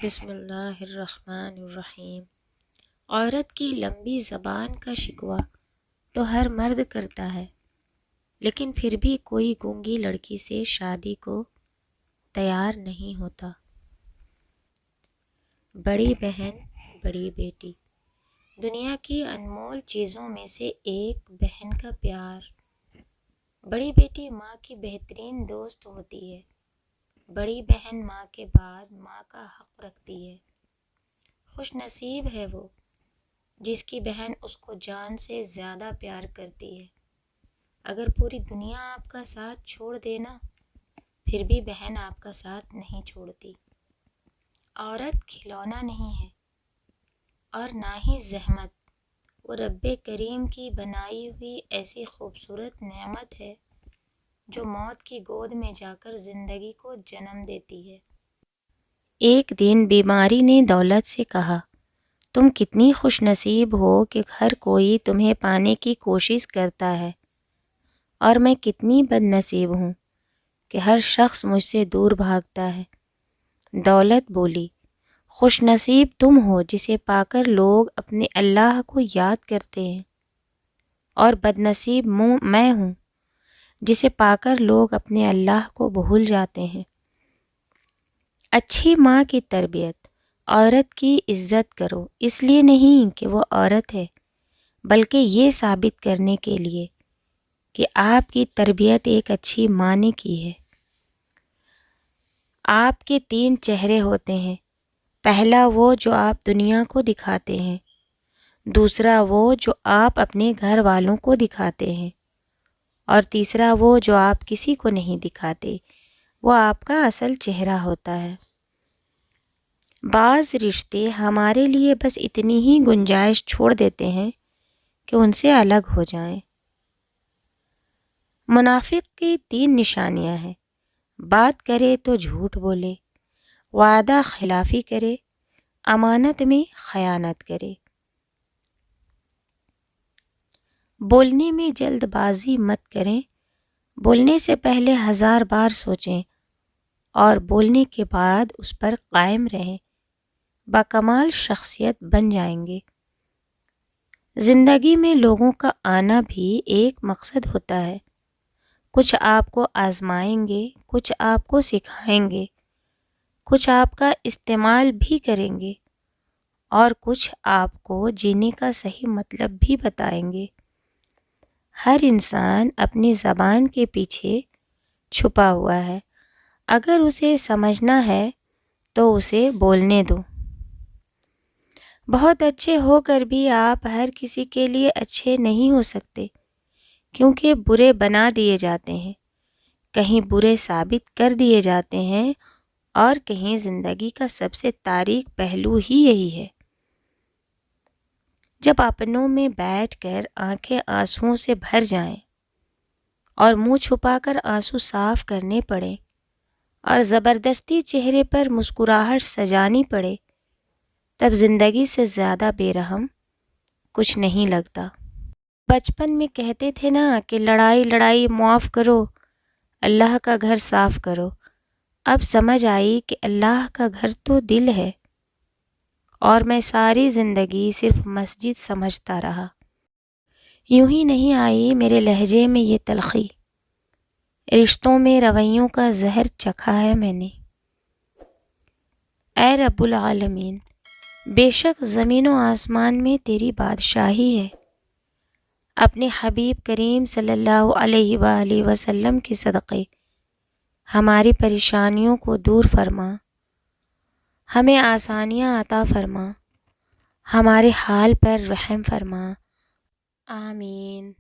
بسم اللہ الرحمن الرحیم۔ عورت کی لمبی زبان کا شکوہ تو ہر مرد کرتا ہے، لیکن پھر بھی کوئی گونگی لڑکی سے شادی کو تیار نہیں ہوتا۔ بڑی بہن، بڑی بیٹی، دنیا کی انمول چیزوں میں سے ایک بہن کا پیار۔ بڑی بیٹی ماں کی بہترین دوست ہوتی ہے۔ بڑی بہن ماں کے بعد ماں کا حق رکھتی ہے۔ خوش نصیب ہے وہ جس کی بہن اس کو جان سے زیادہ پیار کرتی ہے۔ اگر پوری دنیا آپ کا ساتھ چھوڑ دے نا، پھر بھی بہن آپ کا ساتھ نہیں چھوڑتی۔ عورت کھلونا نہیں ہے اور نہ ہی زحمت، وہ رب کریم کی بنائی ہوئی ایسی خوبصورت نعمت ہے جو موت کی گود میں جا کر زندگی کو جنم دیتی ہے۔ ایک دن بیماری نے دولت سے کہا، تم کتنی خوش نصیب ہو کہ ہر کوئی تمہیں پانے کی کوشش کرتا ہے، اور میں کتنی بد نصیب ہوں کہ ہر شخص مجھ سے دور بھاگتا ہے۔ دولت بولی، خوش نصیب تم ہو جسے پا کر لوگ اپنے اللہ کو یاد کرتے ہیں، اور بد نصیب میں ہوں جسے پا کر لوگ اپنے اللہ کو بھول جاتے ہیں۔ اچھی ماں کی تربیت، عورت کی عزت کرو، اس لیے نہیں کہ وہ عورت ہے، بلکہ یہ ثابت کرنے کے لیے کہ آپ کی تربیت ایک اچھی ماں نے کی ہے۔ آپ کے 3 چہرے ہوتے ہیں، پہلا وہ جو آپ دنیا کو دکھاتے ہیں، دوسرا وہ جو آپ اپنے گھر والوں کو دکھاتے ہیں، اور تیسرا وہ جو آپ کسی کو نہیں دکھاتے، وہ آپ کا اصل چہرہ ہوتا ہے۔ بعض رشتے ہمارے لیے بس اتنی ہی گنجائش چھوڑ دیتے ہیں کہ ان سے الگ ہو جائیں۔ منافق کی 3 نشانیاں ہیں: بات کرے تو جھوٹ بولے، وعدہ خلافی کرے، امانت میں خیانت کرے۔ بولنے میں جلد بازی مت کریں، بولنے سے پہلے 1000 بار سوچیں اور بولنے کے بعد اس پر قائم رہیں، باکمال شخصیت بن جائیں گے۔ زندگی میں لوگوں کا آنا بھی ایک مقصد ہوتا ہے۔ کچھ آپ کو آزمائیں گے، کچھ آپ کو سکھائیں گے، کچھ آپ کا استعمال بھی کریں گے، اور کچھ آپ کو جینے کا صحیح مطلب بھی بتائیں گے۔ ہر انسان اپنی زبان کے پیچھے چھپا ہوا ہے، اگر اسے سمجھنا ہے تو اسے بولنے دو۔ بہت اچھے ہو کر بھی آپ ہر کسی کے لیے اچھے نہیں ہو سکتے، کیونکہ برے بنا دیے جاتے ہیں، کہیں برے ثابت کر دیے جاتے ہیں، اور کہیں زندگی کا سب سے تاریک پہلو ہی یہی ہے۔ جب اپنوں میں بیٹھ کر آنکھیں آنسوؤں سے بھر جائیں اور منہ چھپا کر آنسو صاف کرنے پڑیں اور زبردستی چہرے پر مسکراہٹ سجانی پڑے، تب زندگی سے زیادہ بے رحم کچھ نہیں لگتا۔ بچپن میں کہتے تھے نا کہ لڑائی لڑائی معاف کرو، اللہ کا گھر صاف کرو۔ اب سمجھ آئی کہ اللہ کا گھر تو دل ہے، اور میں ساری زندگی صرف مسجد سمجھتا رہا۔ یوں ہی نہیں آئی میرے لہجے میں یہ تلخی، رشتوں میں رویوں کا زہر چکھا ہے میں نے۔ اے رب العالمین، بے شک زمین و آسمان میں تیری بادشاہی ہے، اپنے حبیب کریم صلی اللہ علیہ وآلہ وسلم کے صدقے ہماری پریشانیوں کو دور فرما، ہمیں آسانیاں عطا فرما، ہمارے حال پر رحم فرما، آمین۔